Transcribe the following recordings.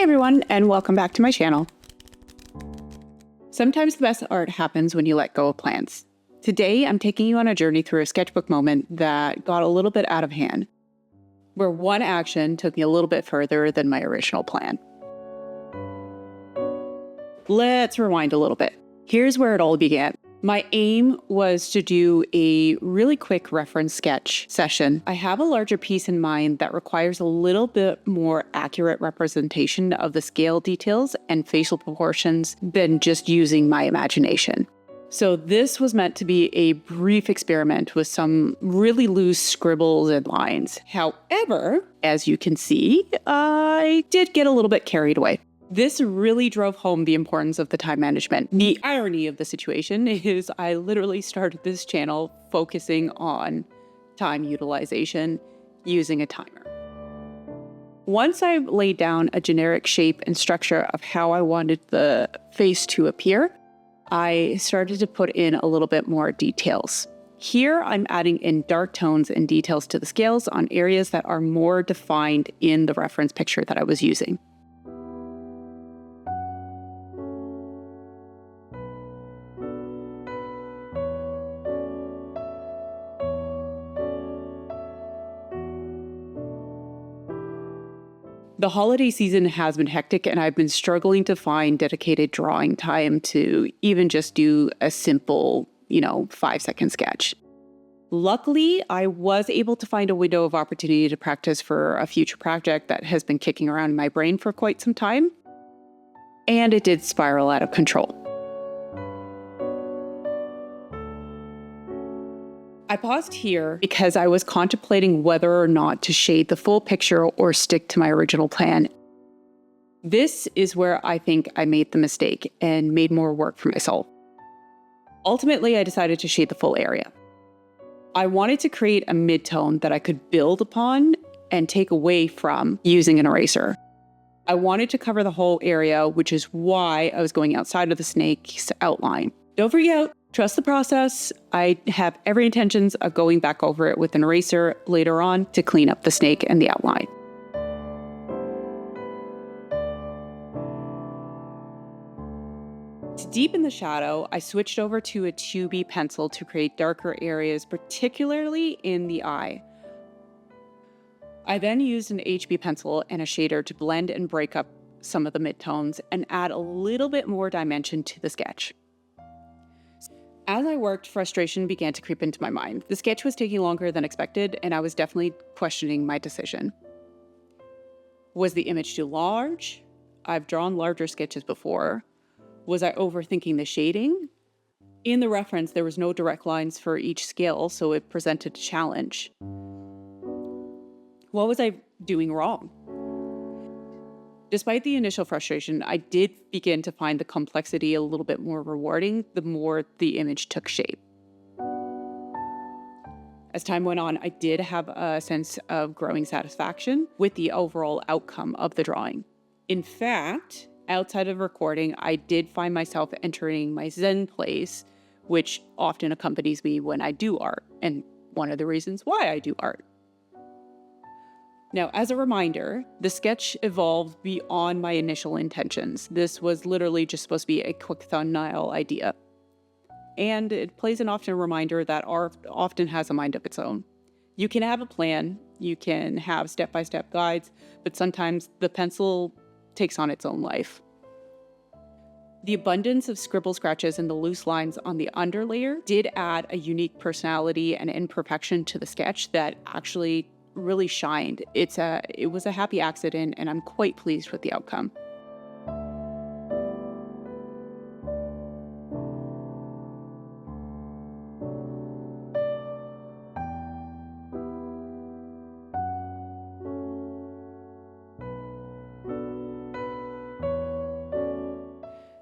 everyone, and welcome back to my channel. Sometimes the best art happens when you let go of plans. Today, I'm taking you on a journey through a sketchbook moment that got a little bit out of hand, where one action took me a little bit further than my original plan. Let's rewind a little bit. Here's where it all began. My aim was to do a really quick reference sketch session. I have a larger piece in mind that requires a little bit more accurate representation of the scale details and facial proportions than just using my imagination. So this was meant to be a brief experiment with some really loose scribbles and lines. However, as you can see, I did get a little bit carried away. This really drove home the importance of the time management. The irony of the situation is I literally started this channel focusing on time utilization using a timer. Once I laid down a generic shape and structure of how I wanted the face to appear, I started to put in a little bit more details. Here, I'm adding in dark tones and details to the scales on areas that are more defined in the reference picture that I was using. The holiday season has been hectic, and I've been struggling to find dedicated drawing time to even just do a simple, 5-second sketch. Luckily, I was able to find a window of opportunity to practice for a future project that has been kicking around in my brain for quite some time, and it did spiral out of control. I paused here because I was contemplating whether or not to shade the full picture or stick to my original plan. This is where I think I made the mistake and made more work for myself. Ultimately, I decided to shade the full area. I wanted to create a mid-tone that I could build upon and take away from using an eraser. I wanted to cover the whole area, which is why I was going outside of the snake's outline. Don't freak out. Trust the process. I have every intentions of going back over it with an eraser later on to clean up the snake and the outline. To deepen the shadow, I switched over to a 2B pencil to create darker areas, particularly in the eye. I then used an HB pencil and a shader to blend and break up some of the midtones and add a little bit more dimension to the sketch. As I worked, frustration began to creep into my mind. The sketch was taking longer than expected, and I was definitely questioning my decision. Was the image too large? I've drawn larger sketches before. Was I overthinking the shading? In the reference, there was no direct lines for each scale, so it presented a challenge. What was I doing wrong? Despite the initial frustration, I did begin to find the complexity a little bit more rewarding the more the image took shape. As time went on, I did have a sense of growing satisfaction with the overall outcome of the drawing. In fact, outside of recording, I did find myself entering my Zen place, which often accompanies me when I do art, and one of the reasons why I do art. Now, as a reminder, the sketch evolved beyond my initial intentions. This was literally just supposed to be a quick thumbnail idea. And it plays an often reminder that art often has a mind of its own. You can have a plan, you can have step-by-step guides, but sometimes the pencil takes on its own life. The abundance of scribble scratches and the loose lines on the underlayer did add a unique personality and imperfection to the sketch that actually really shined. It was a happy accident, and I'm quite pleased with the outcome.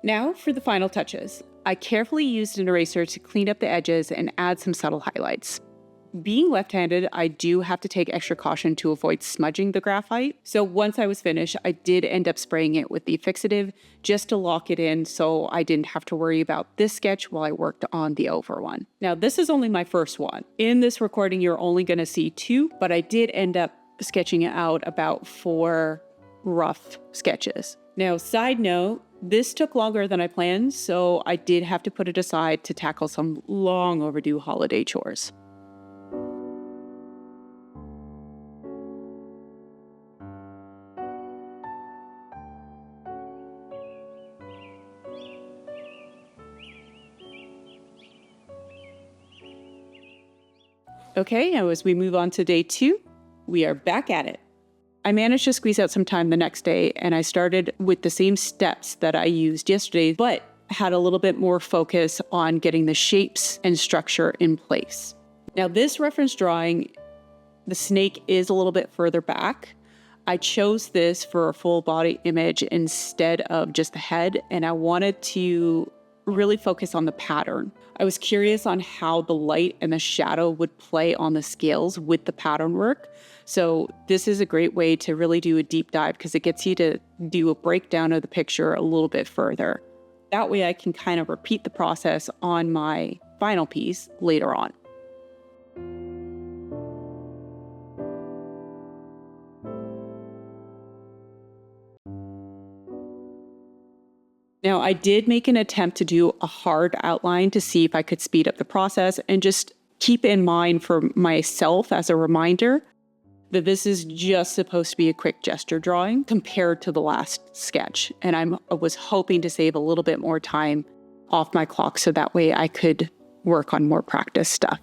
Now for the final touches. I carefully used an eraser to clean up the edges and add some subtle highlights. Being left-handed, I do have to take extra caution to avoid smudging the graphite. So once I was finished, I did end up spraying it with the fixative just to lock it in so I didn't have to worry about this sketch while I worked on the over one. Now, this is only my first one. In this recording, you're only going to see 2, but I did end up sketching out about 4 rough sketches. Now, side note, this took longer than I planned, so I did have to put it aside to tackle some long overdue holiday chores. Okay, now as we move on to day 2, we are back at it. I managed to squeeze out some time the next day, and I started with the same steps that I used yesterday, but had a little bit more focus on getting the shapes and structure in place. Now, this reference drawing, the snake is a little bit further back. I chose this for a full body image instead of just the head, and I wanted to really focus on the pattern. I was curious on how the light and the shadow would play on the scales with the pattern work. So this is a great way to really do a deep dive because it gets you to do a breakdown of the picture a little bit further. That way I can kind of repeat the process on my final piece later on. Now, I did make an attempt to do a hard outline to see if I could speed up the process and just keep in mind for myself as a reminder that this is just supposed to be a quick gesture drawing compared to the last sketch. And I was hoping to save a little bit more time off my clock so that way I could work on more practice stuff.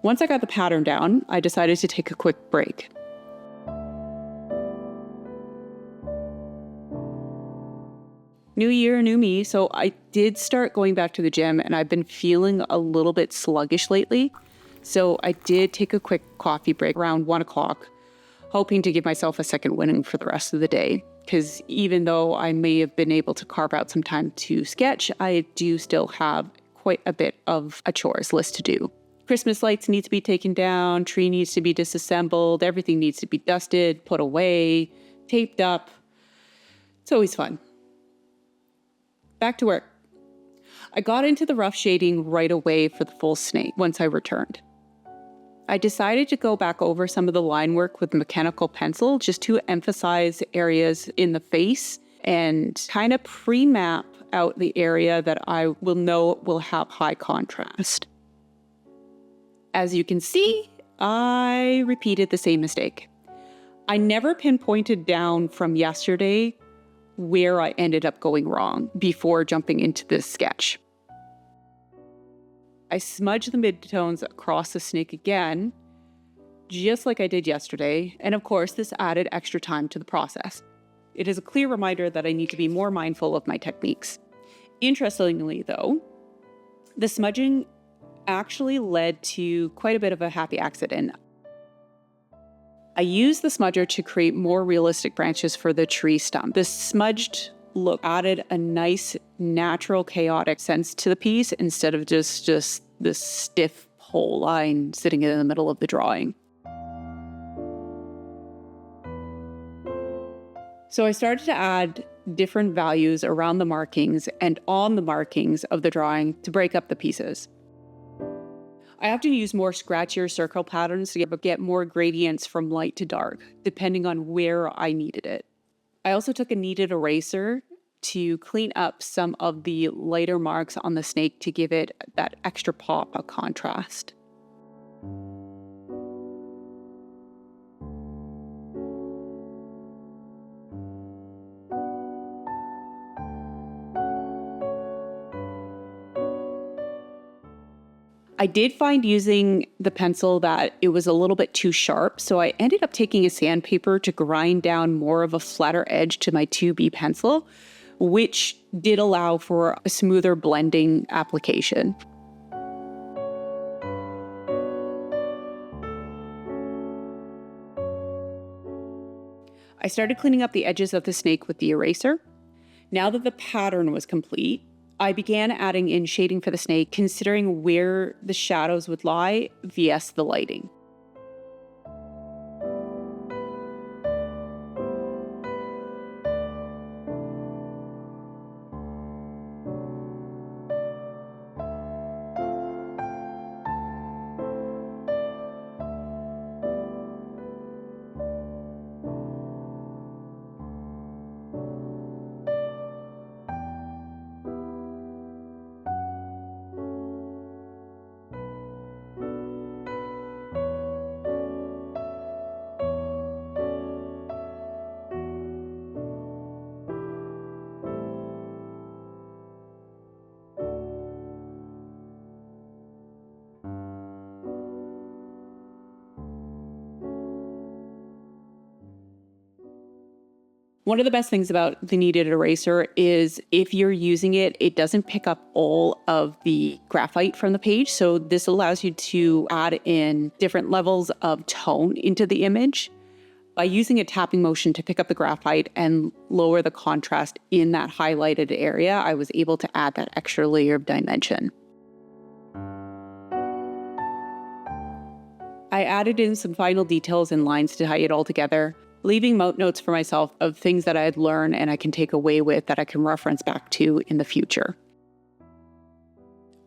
Once I got the pattern down, I decided to take a quick break. New year, new me, so I did start going back to the gym and I've been feeling a little bit sluggish lately. So I did take a quick coffee break around 1 o'clock, hoping to give myself a second winning for the rest of the day. Because even though I may have been able to carve out some time to sketch, I do still have quite a bit of a chores list to do. Christmas lights need to be taken down, tree needs to be disassembled, everything needs to be dusted, put away, taped up. It's always fun. Back to work. I got into the rough shading right away for the full snake once I returned. I decided to go back over some of the line work with mechanical pencil just to emphasize areas in the face and kind of pre-map out the area that I will know will have high contrast. As you can see, I repeated the same mistake. I never pinpointed down from yesterday where I ended up going wrong before jumping into this sketch. I smudged the midtones across the snake again, just like I did yesterday, and of course this added extra time to the process. It is a clear reminder that I need to be more mindful of my techniques. Interestingly though, the smudging actually led to quite a bit of a happy accident. I used the smudger to create more realistic branches for the tree stump. The smudged look added a nice, natural, chaotic sense to the piece instead of just this stiff pole line sitting in the middle of the drawing. So I started to add different values around the markings and on the markings of the drawing to break up the pieces. I have to use more scratchier circle patterns to get more gradients from light to dark, depending on where I needed it. I also took a kneaded eraser to clean up some of the lighter marks on the snake to give it that extra pop of contrast. I did find using the pencil that it was a little bit too sharp, so I ended up taking a sandpaper to grind down more of a flatter edge to my 2B pencil, which did allow for a smoother blending application. I started cleaning up the edges of the snake with the eraser. Now that the pattern was complete, I began adding in shading for the snake, considering where the shadows would lie vs the lighting. One of the best things about the kneaded eraser is if you're using it, it doesn't pick up all of the graphite from the page. So this allows you to add in different levels of tone into the image. By using a tapping motion to pick up the graphite and lower the contrast in that highlighted area, I was able to add that extra layer of dimension. I added in some final details and lines to tie it all together, leaving notes for myself of things that I had learned and I can take away with that I can reference back to in the future.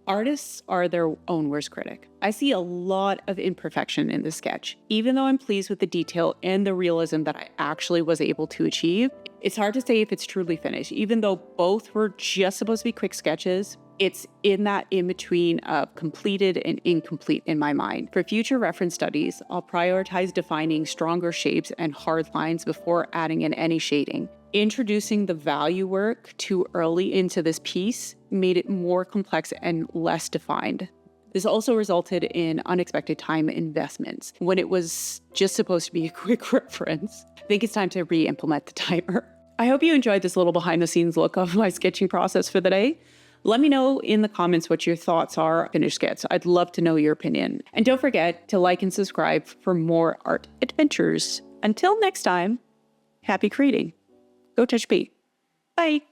Artists are their own worst critic. I see a lot of imperfection in this sketch. Even though I'm pleased with the detail and the realism that I actually was able to achieve, it's hard to say if it's truly finished. Even though both were just supposed to be quick sketches, it's in that in-between of completed and incomplete in my mind. For future reference studies, I'll prioritize defining stronger shapes and hard lines before adding in any shading. Introducing the value work too early into this piece made it more complex and less defined. This also resulted in unexpected time investments when it was just supposed to be a quick reference. I think it's time to re-implement the timer. I hope you enjoyed this little behind the scenes look of my sketching process for the day. Let me know in the comments what your thoughts are on finished sketch. I'd love to know your opinion. And don't forget to like and subscribe for more art adventures. Until next time, happy creating. Go touch P. Bye.